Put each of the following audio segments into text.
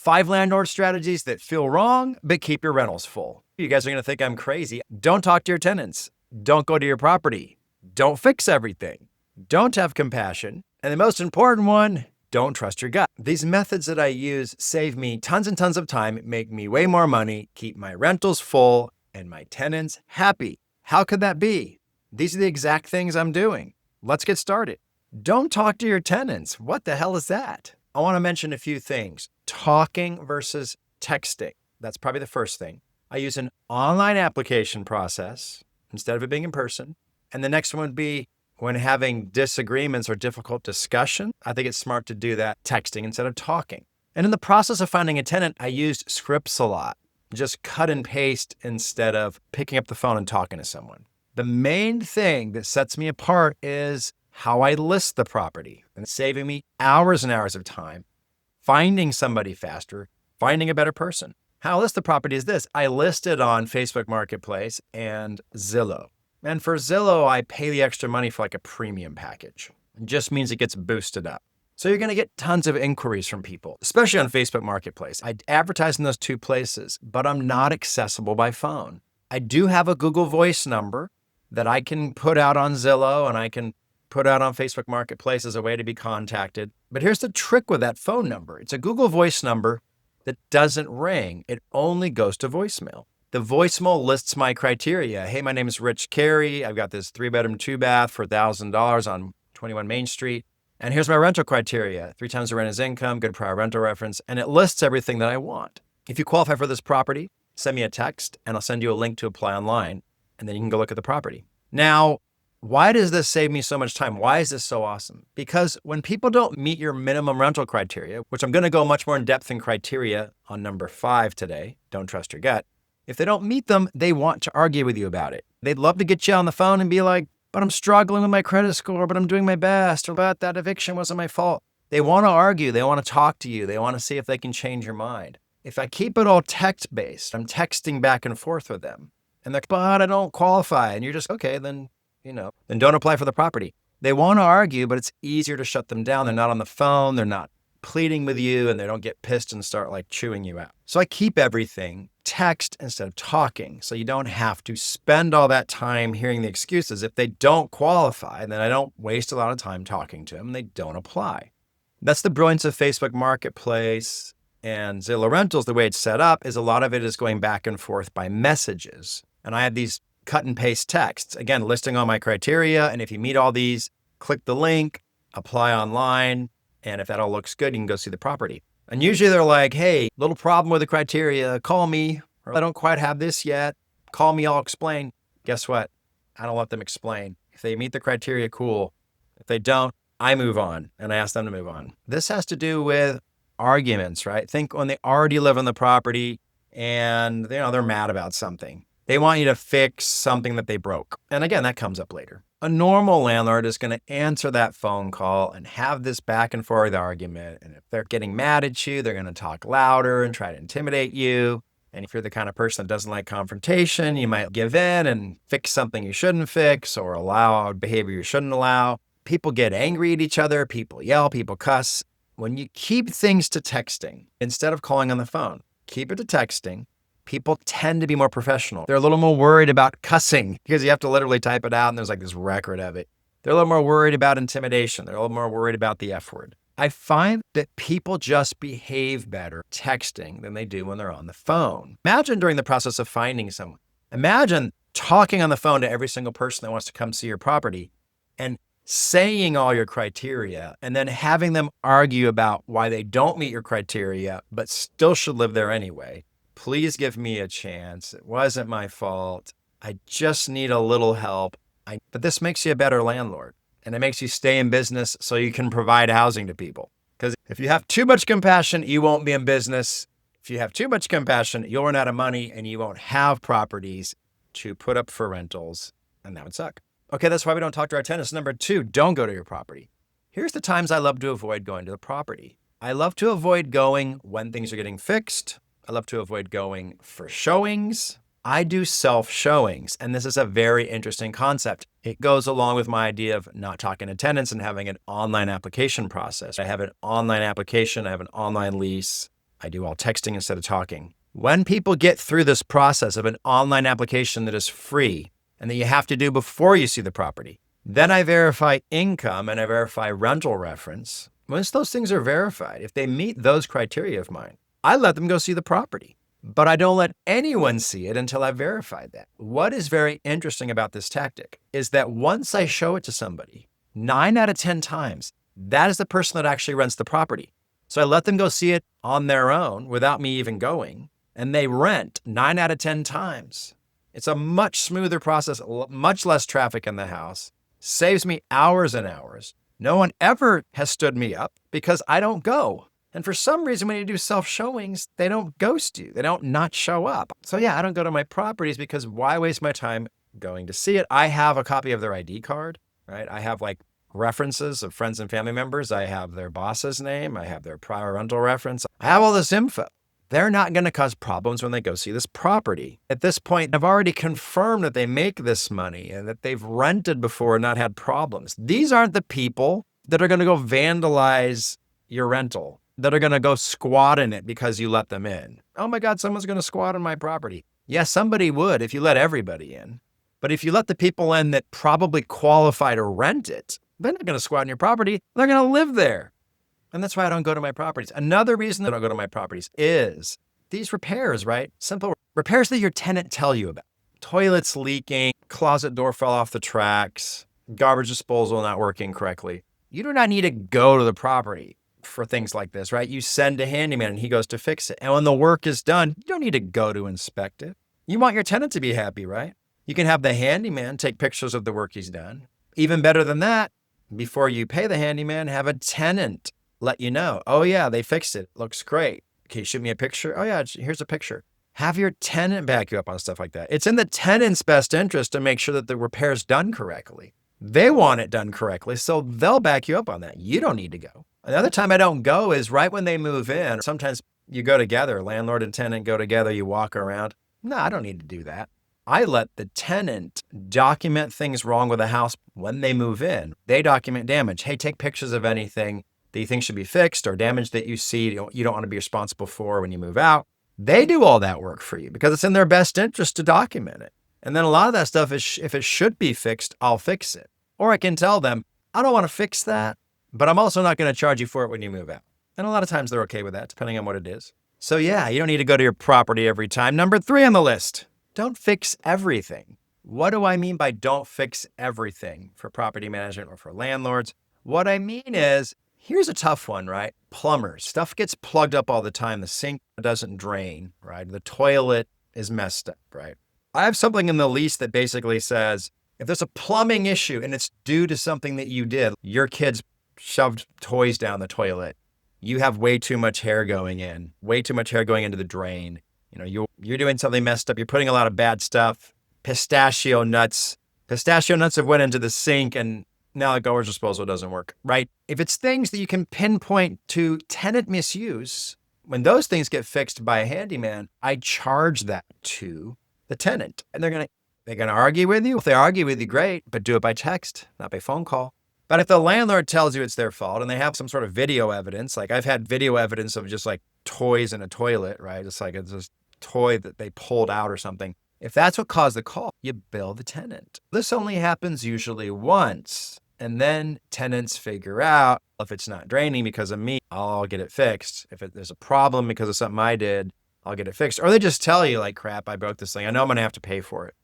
5 landlord strategies that feel wrong, but keep your rentals full. You guys are gonna think I'm crazy. Don't talk to your tenants. Don't go to your property. Don't fix everything. Don't have compassion. And the most important one, don't trust your gut. These methods that I use save me tons and tons of time, make me way more money, keep my rentals full, and my tenants happy. How could that be? These are the exact things I'm doing. Let's get started. Don't talk to your tenants. What the hell is that? I want to mention a few things. Talking versus texting. That's probably the first thing. I use an online application process instead of it being in person. And the next one would be when having disagreements or difficult discussion. I think it's smart to do that texting instead of talking. And in the process of finding a tenant, I used scripts a lot. Just cut and paste instead of picking up the phone and talking to someone. The main thing that sets me apart is how I list the property, and it's saving me hours and hours of time, finding somebody faster, finding a better person. How I list the property is this. I list it on Facebook Marketplace and Zillow. And for Zillow, I pay the extra money for like a premium package. It just means it gets boosted up. So you're going to get tons of inquiries from people, especially on Facebook Marketplace. I advertise in those two places, but I'm not accessible by phone. I do have a Google Voice number that I can put out on Zillow and I can put out on Facebook Marketplace as a way to be contacted. But here's the trick with that phone number. It's a Google Voice number that doesn't ring. It only goes to voicemail. The voicemail lists my criteria. Hey, my name is Rich Carey. I've got this 3-bedroom, 2-bath for $1,000 on 21 Main Street. And here's my rental criteria. 3 times the rent is income, good prior rental reference, and it lists everything that I want. If you qualify for this property, send me a text and I'll send you a link to apply online, and then you can go look at the property. Now, why does this save me so much time? Why is this so awesome? Because when people don't meet your minimum rental criteria, which I'm gonna go much more in depth in criteria on number 5 today, don't trust your gut. If they don't meet them, they want to argue with you about it. They'd love to get you on the phone and be like, but I'm struggling with my credit score, but I'm doing my best, or but that eviction wasn't my fault. They want to argue. They want to talk to you. They want to see if they can change your mind. If I keep it all text-based, I'm texting back and forth with them. And they're, but I don't qualify. And you're just, okay, then don't apply for the property. They want to argue, but it's easier to shut them down. They're not on the phone. They're not pleading with you, and they don't get pissed and start like chewing you out. So I keep everything text instead of talking. So you don't have to spend all that time hearing the excuses. If they don't qualify, then I don't waste a lot of time talking to them. They don't apply. That's the brilliance of Facebook Marketplace and Zillow Rentals. The way it's set up is a lot of it is going back and forth by messages. And I have these cut and paste texts, again, listing all my criteria. And if you meet all these, click the link, apply online. And if that all looks good, you can go see the property. And usually they're like, hey, little problem with the criteria, call me. Or I don't quite have this yet. Call me, I'll explain. Guess what? I don't let them explain. If they meet the criteria, cool. If they don't, I move on and I ask them to move on. This has to do with arguments, right? Think when they already live on the property and they're mad about something. They want you to fix something that they broke. And again, that comes up later. A normal landlord is going to answer that phone call and have this back and forth argument. And if they're getting mad at you, they're going to talk louder and try to intimidate you. And if you're the kind of person that doesn't like confrontation, you might give in and fix something you shouldn't fix or allow behavior you shouldn't allow. People get angry at each other. People yell, people cuss. When you keep things to texting instead of calling on the phone, keep it to texting. People tend to be more professional. They're a little more worried about cussing because you have to literally type it out and there's like this record of it. They're a little more worried about intimidation. They're a little more worried about the F word. I find that people just behave better texting than they do when they're on the phone. Imagine during the process of finding someone. Imagine talking on the phone to every single person that wants to come see your property and saying all your criteria and then having them argue about why they don't meet your criteria but still should live there anyway. Please give me a chance. It wasn't my fault. I just need a little help. But this makes you a better landlord, and it makes you stay in business so you can provide housing to people. Because if you have too much compassion, you won't be in business. If you have too much compassion, you'll run out of money and you won't have properties to put up for rentals, and that would suck. Okay, that's why we don't talk to our tenants. Number 2, don't go to your property. Here's the times I love to avoid going to the property. I love to avoid going when things are getting fixed. I love to avoid going for showings. I do self-showings, and this is a very interesting concept. It goes along with my idea of not talking to tenants and having an online application process. I have an online application, I have an online lease, I do all texting instead of talking. When people get through this process of an online application that is free and that you have to do before you see the property, then I verify income and I verify rental reference. Once those things are verified, if they meet those criteria of mine, I let them go see the property. But I don't let anyone see it until I've verified that. What is very interesting about this tactic is that once I show it to somebody, 9 out of 10 times, that is the person that actually rents the property. So I let them go see it on their own without me even going, and they rent 9 out of 10 times. It's a much smoother process, much less traffic in the house, saves me hours and hours. No one ever has stood me up because I don't go. And for some reason, when you do self-showings, they don't ghost you. They don't not show up. So yeah, I don't go to my properties because why waste my time going to see it? I have a copy of their ID card, right? I have like references of friends and family members. I have their boss's name. I have their prior rental reference. I have all this info. They're not going to cause problems when they go see this property. At this point, I've already confirmed that they make this money and that they've rented before and not had problems. These aren't the people that are going to go vandalize your rental, that are going to go squat in it because you let them in. Oh my God, someone's going to squat on my property. Yes, somebody would if you let everybody in. But if you let the people in that probably qualify to rent it, they're not going to squat on your property. They're going to live there. And that's why I don't go to my properties. Another reason that I don't go to my properties is these repairs, right? Simple repairs that your tenant tell you about. Toilets leaking, closet door fell off the tracks, garbage disposal not working correctly. You do not need to go to the property for things like this, right? You send a handyman and he goes to fix it. And when the work is done, you don't need to go to inspect it. You want your tenant to be happy, right? You can have the handyman take pictures of the work he's done. Even better than that, before you pay the handyman, have a tenant let you know, oh yeah, they fixed it. Looks great. Okay, shoot me a picture. Oh yeah, here's a picture. Have your tenant back you up on stuff like that. It's in the tenant's best interest to make sure that the repair's done correctly. They want it done correctly, so they'll back you up on that. You don't need to go. Another time I don't go is right when they move in. Sometimes you go together, landlord and tenant go together, you walk around. No, I don't need to do that. I let the tenant document things wrong with the house when they move in. They document damage. Hey, take pictures of anything that you think should be fixed or damage that you see you don't want to be responsible for when you move out. They do all that work for you because it's in their best interest to document it. And then a lot of that stuff is, if it should be fixed, I'll fix it. Or I can tell them, I don't want to fix that, but I'm also not going to charge you for it when you move out. And a lot of times they're okay with that, depending on what it is. So yeah, you don't need to go to your property every time. Number 3 on the list, don't fix everything. What do I mean by don't fix everything for property management or for landlords? What I mean is, here's a tough one, right? Plumbers. Stuff gets plugged up all the time. The sink doesn't drain, right? The toilet is messed up, right? I have something in the lease that basically says, if there's a plumbing issue and it's due to something that you did, your kids shoved toys down the toilet, you have way too much hair going in, way too much hair going into the drain. You know, you're doing something messed up. You're putting a lot of bad stuff. Pistachio nuts have went into the sink and now the garbage disposal doesn't work, right? If it's things that you can pinpoint to tenant misuse, when those things get fixed by a handyman, I charge that to the tenant. And they're going to argue with you. If they argue with you, great, but do it by text, not by phone call. But if the landlord tells you it's their fault and they have some sort of video evidence, like I've had video evidence of just like toys in a toilet, right? It's like it's this toy that they pulled out or something. If that's what caused the call, you bill the tenant. This only happens usually once. And then tenants figure out if it's not draining because of me, I'll get it fixed. If there's a problem because of something I did, I'll get it fixed. Or they just tell you like, crap, I broke this thing. I know I'm going to have to pay for it.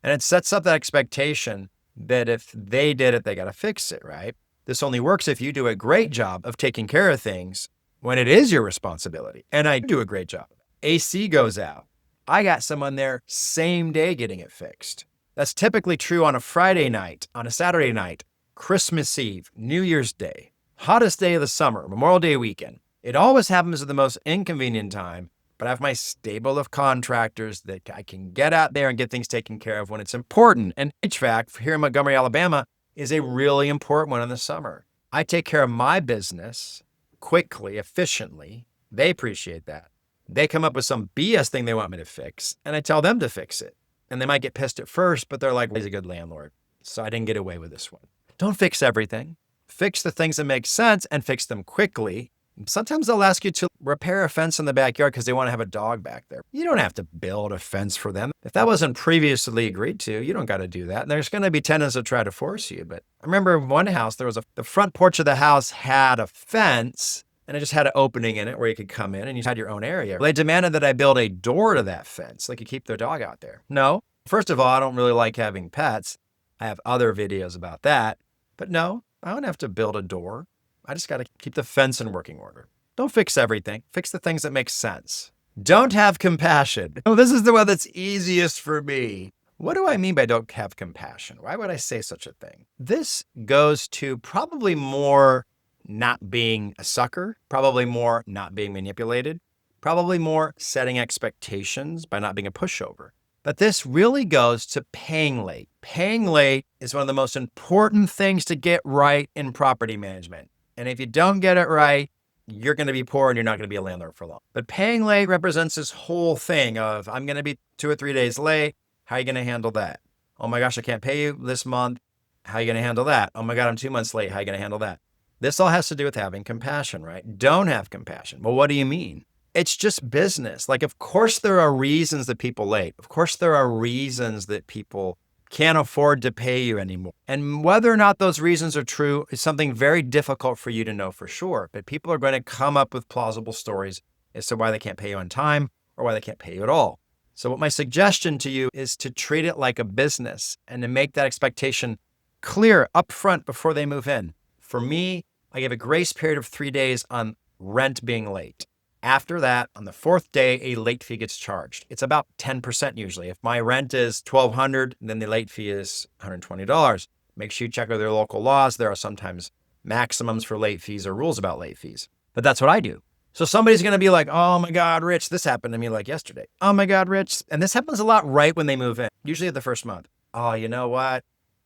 And it sets up that expectation that if they did it, they got to fix it, right? This only works if you do a great job of taking care of things when it is your responsibility. And I do a great job. AC goes out. I got someone there same day getting it fixed. That's typically true on a Friday night, on a Saturday night, Christmas Eve, New Year's Day, hottest day of the summer, Memorial Day weekend. It always happens at the most inconvenient time, but I have my stable of contractors that I can get out there and get things taken care of when it's important. And HVAC here in Montgomery, Alabama is a really important one in the summer. I take care of my business quickly, efficiently. They appreciate that. They come up with some BS thing they want me to fix, and I tell them to fix it. And they might get pissed at first, but they're like, well, he's a good landlord, so I didn't get away with this one. Don't fix everything. Fix the things that make sense and fix them quickly. Sometimes they'll ask you to repair a fence in the backyard because they want to have a dog back there. You don't have to build a fence for them. If that wasn't previously agreed to, you don't got to do that. And there's going to be tenants that try to force you. But I remember one house, the front porch of the house had a fence and it just had an opening in it where you could come in and you had your own area. They demanded that I build a door to that fence so they could keep their dog out there. No. First of all, I don't really like having pets. I have other videos about that. But no, I don't have to build a door. I just got to keep the fence in working order. Don't fix everything. Fix the things that make sense. Don't have compassion. Oh, this is the one that's easiest for me. What do I mean by don't have compassion? Why would I say such a thing? This goes to probably more not being a sucker, probably more not being manipulated, probably more setting expectations by not being a pushover. But this really goes to paying late. Paying late is one of the most important things to get right in property management. And if you don't get it right, you're going to be poor and you're not going to be a landlord for long. But paying late represents this whole thing of, I'm going to be 2 or 3 days late. How are you going to handle that? Oh my gosh, I can't pay you this month. How are you going to handle that? Oh my God, I'm 2 months late. How are you going to handle that? This all has to do with having compassion, right? Don't have compassion. Well, what do you mean? It's just business. Like, of course, there are reasons that people late. Of course, there are reasons that people can't afford to pay you anymore. And whether or not those reasons are true is something very difficult for you to know for sure. But people are going to come up with plausible stories as to why they can't pay you on time or why they can't pay you at all. So what my suggestion to you is to treat it like a business and to make that expectation clear upfront before they move in. For me, I give a grace period of 3 days on rent being late. After that, on the 4th day, a late fee gets charged. It's about 10% usually. If my rent is $1,200, then the late fee is $120. Make sure you check with their local laws. There are sometimes maximums for late fees or rules about late fees. But that's what I do. So somebody's going to be like, oh my God, Rich, this happened to me like yesterday. Oh my God, Rich. And this happens a lot right when they move in, usually at the first month. Oh, you know what?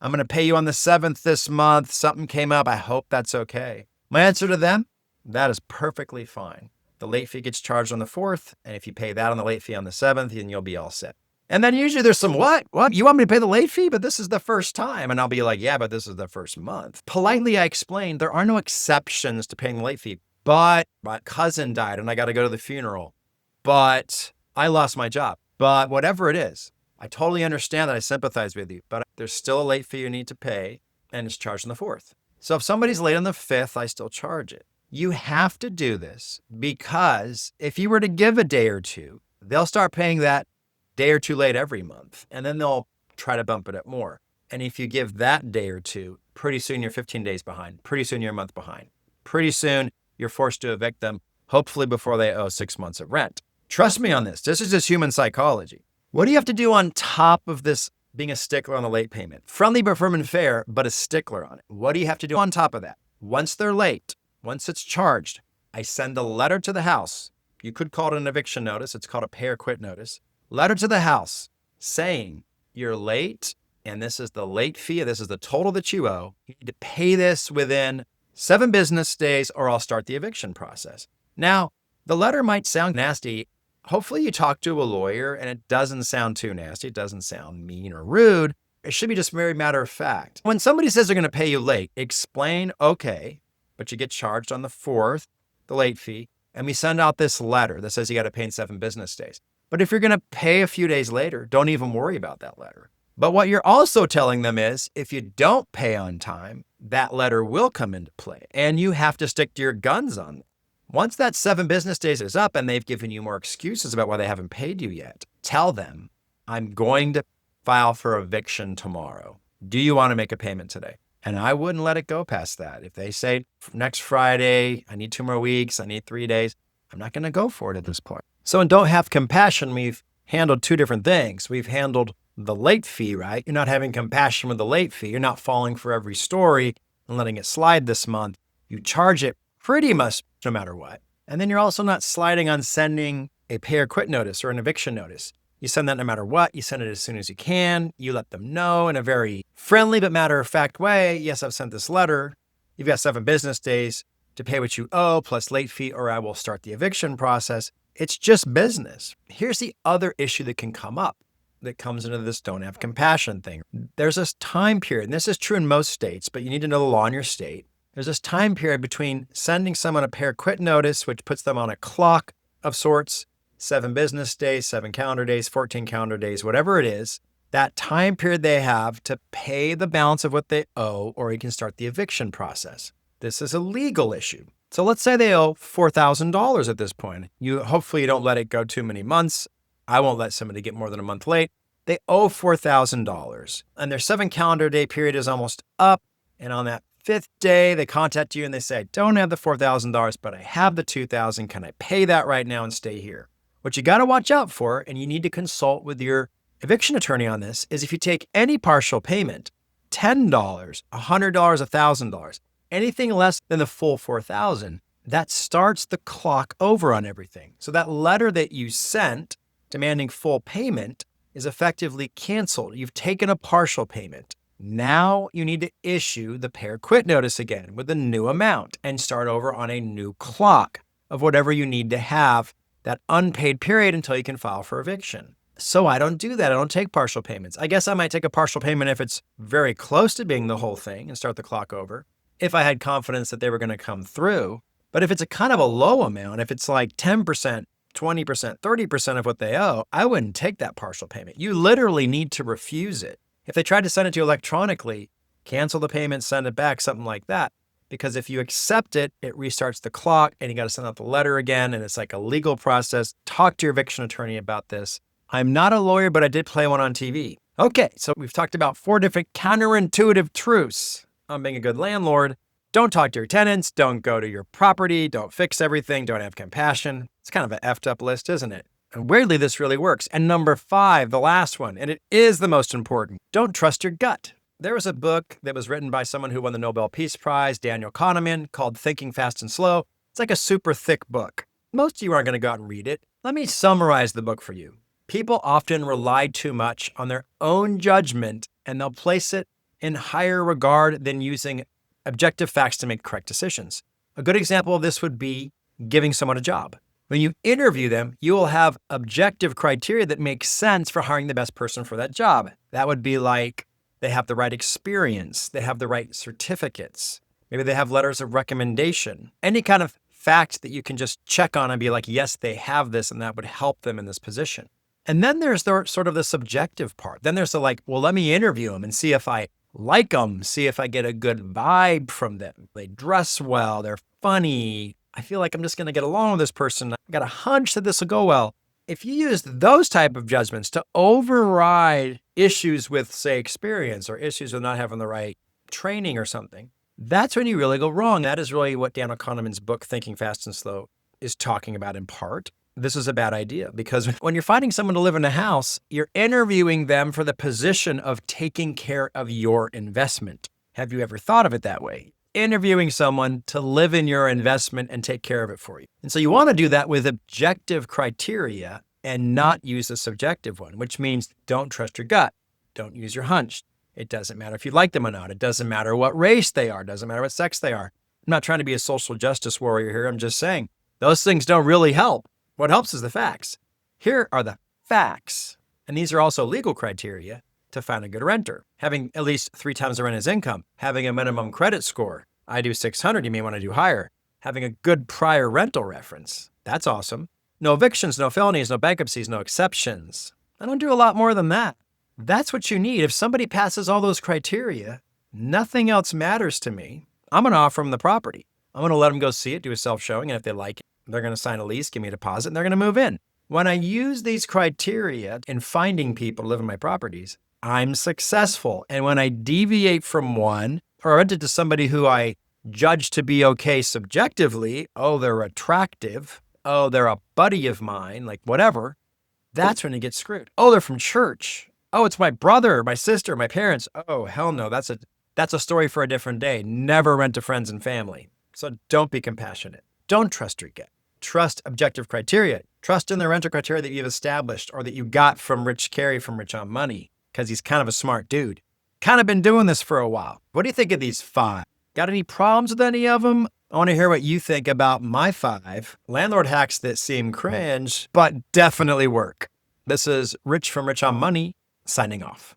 I'm going to pay you on the 7th this month. Something came up. I hope that's okay. My answer to them, that is perfectly fine. The late fee gets charged on the 4th, and if you pay that on the late fee on the 7th, then you'll be all set. And then usually there's some, what? You want me to pay the late fee? But this is the first time. And I'll be like, yeah, but this is the first month. Politely, I explain there are no exceptions to paying the late fee. But my cousin died, and I got to go to the funeral. But I lost my job. But whatever it is, I totally understand that. I sympathize with you. But there's still a late fee you need to pay, and it's charged on the 4th. So if somebody's late on the 5th, I still charge it. You have to do this because if you were to give a day or two, they'll start paying that day or two late every month, and then they'll try to bump it up more. And if you give that day or two, pretty soon you're 15 days behind. Pretty soon you're a month behind. Pretty soon you're forced to evict them, hopefully before they owe 6 months of rent. Trust me on this. This is just human psychology. What do you have to do on top of this being a stickler on the late payment? Friendly but firm and fair, but a stickler on it. What do you have to do on top of that? Once they're late, once it's charged, I send a letter to the house. You could call it an eviction notice. It's called a pay or quit notice. Letter to the house saying you're late and this is the late fee. This is the total that you owe. You need to pay this within 7 business days or I'll start the eviction process. Now, the letter might sound nasty. Hopefully you talk to a lawyer and it doesn't sound too nasty. It doesn't sound mean or rude. It should be just very matter of fact. When somebody says they're going to pay you late, explain, okay, but you get charged on the 4th, the late fee, and we send out this letter that says you got to pay in 7 business days. But if you're going to pay a few days later, don't even worry about that letter. But what you're also telling them is if you don't pay on time, that letter will come into play and you have to stick to your guns on it. Once that 7 business days is up and they've given you more excuses about why they haven't paid you yet, tell them, I'm going to file for eviction tomorrow. Do you want to make a payment today? And I wouldn't let it go past that. If they say next Friday, I need 2 more weeks, I need 3 days, I'm not going to go for it at this point. So in Don't Have Compassion, we've handled 2 different things. We've handled the late fee, right? You're not having compassion with the late fee. You're not falling for every story and letting it slide this month. You charge it pretty much no matter what. And then you're also not sliding on sending a pay or quit notice or an eviction notice. You send that no matter what. You send it as soon as you can. You let them know in a very friendly but matter-of-fact way, yes, I've sent this letter. You've got 7 business days to pay what you owe plus late fee or I will start the eviction process. It's just business. Here's the other issue that can come up that comes into this don't have compassion thing. There's this time period, and this is true in most states, but you need to know the law in your state. There's this time period between sending someone a pair quit notice, which puts them on a clock of sorts, 7 business days, 7 calendar days, 14 calendar days, whatever it is, that time period they have to pay the balance of what they owe, or you can start the eviction process. This is a legal issue. So let's say they owe $4,000 at this point. Hopefully you don't let it go too many months. I won't let somebody get more than a month late. They owe $4,000 and their 7 calendar day period is almost up. And on that 5th day, they contact you and they say, I don't have the $4,000, but I have the $2,000. Can I pay that right now and stay here? What you got to watch out for, and you need to consult with your eviction attorney on this, is if you take any partial payment, $10, $100, $1,000, anything less than the full $4,000, that starts the clock over on everything. So that letter that you sent demanding full payment is effectively canceled. You've taken a partial payment. Now you need to issue the pair quit notice again with a new amount and start over on a new clock of whatever you need to have that unpaid period until you can file for eviction. So I don't do that. I don't take partial payments. I guess I might take a partial payment if it's very close to being the whole thing and start the clock over, if I had confidence that they were going to come through. But if it's a kind of a low amount, if it's like 10%, 20%, 30% of what they owe, I wouldn't take that partial payment. You literally need to refuse it. If they tried to send it to you electronically, cancel the payment, send it back, something like that. Because if you accept it, it restarts the clock and you got to send out the letter again. And it's like a legal process. Talk to your eviction attorney about this. I'm not a lawyer, but I did play one on TV. Okay, so we've talked about 4 different counterintuitive truths on being a good landlord. Don't talk to your tenants. Don't go to your property. Don't fix everything. Don't have compassion. It's kind of an effed up list, isn't it? And weirdly, this really works. And number 5, the last one, and it is the most important. Don't trust your gut. There was a book that was written by someone who won the Nobel Peace Prize, Daniel Kahneman, called Thinking Fast and Slow. It's like a super thick book. Most of you aren't going to go out and read it. Let me summarize the book for you. People often rely too much on their own judgment, and they'll place it in higher regard than using objective facts to make correct decisions. A good example of this would be giving someone a job. When you interview them, you will have objective criteria that make sense for hiring the best person for that job. That would be like they have the right experience, they have the right certificates, maybe they have letters of recommendation, any kind of fact that you can just check on and be like, yes, they have this, and that would help them in this position. And then there's the sort of the subjective part. Then there's the like, well, let me interview them and see if I like them, see if I get a good vibe from them. They dress well, they're funny. I feel like I'm just going to get along with this person. I've got a hunch that this will go well. If you use those type of judgments to override issues with, say, experience or issues with not having the right training or something, that's when you really go wrong. That is really what Daniel Kahneman's book, Thinking Fast and Slow, is talking about in part. This is a bad idea because when you're finding someone to live in a house, you're interviewing them for the position of taking care of your investment. Have you ever thought of it that way? Interviewing someone to live in your investment and take care of it for you. And so you want to do that with objective criteria and not use a subjective one, which means don't trust your gut. Don't use your hunch. It doesn't matter if you like them or not. It doesn't matter what race they are. It doesn't matter what sex they are. I'm not trying to be a social justice warrior here. I'm just saying those things don't really help. What helps is the facts. Here are the facts. And these are also legal criteria to find a good renter. Having at least 3 times the rent as income, having a minimum credit score. I do 600, you may want to do higher. Having a good prior rental reference. That's awesome. No evictions, no felonies, no bankruptcies, no exceptions. I don't do a lot more than that. That's what you need. If somebody passes all those criteria, nothing else matters to me. I'm going to offer them the property. I'm going to let them go see it, do a self-showing, and if they like it, they're going to sign a lease, give me a deposit, and they're going to move in. When I use these criteria in finding people to live in my properties, I'm successful. And when I deviate from one or rent it to somebody who I judge to be okay subjectively, oh, they're attractive, oh, they're a buddy of mine, like whatever, that's when you get screwed. Oh, they're from church. Oh, it's my brother, my sister, my parents. Oh, hell no, that's a story for a different day. Never rent to friends and family. So don't be compassionate. Don't trust your gut. Trust objective criteria. Trust in the rental criteria that you've established or that you got from Rich Carey from Rich on Money, because he's kind of a smart dude. Kind of been doing this for a while. What do you think of these 5? Got any problems with any of them? I want to hear what you think about my 5 landlord hacks that seem cringe, but definitely work. This is Rich from Rich on Money, signing off.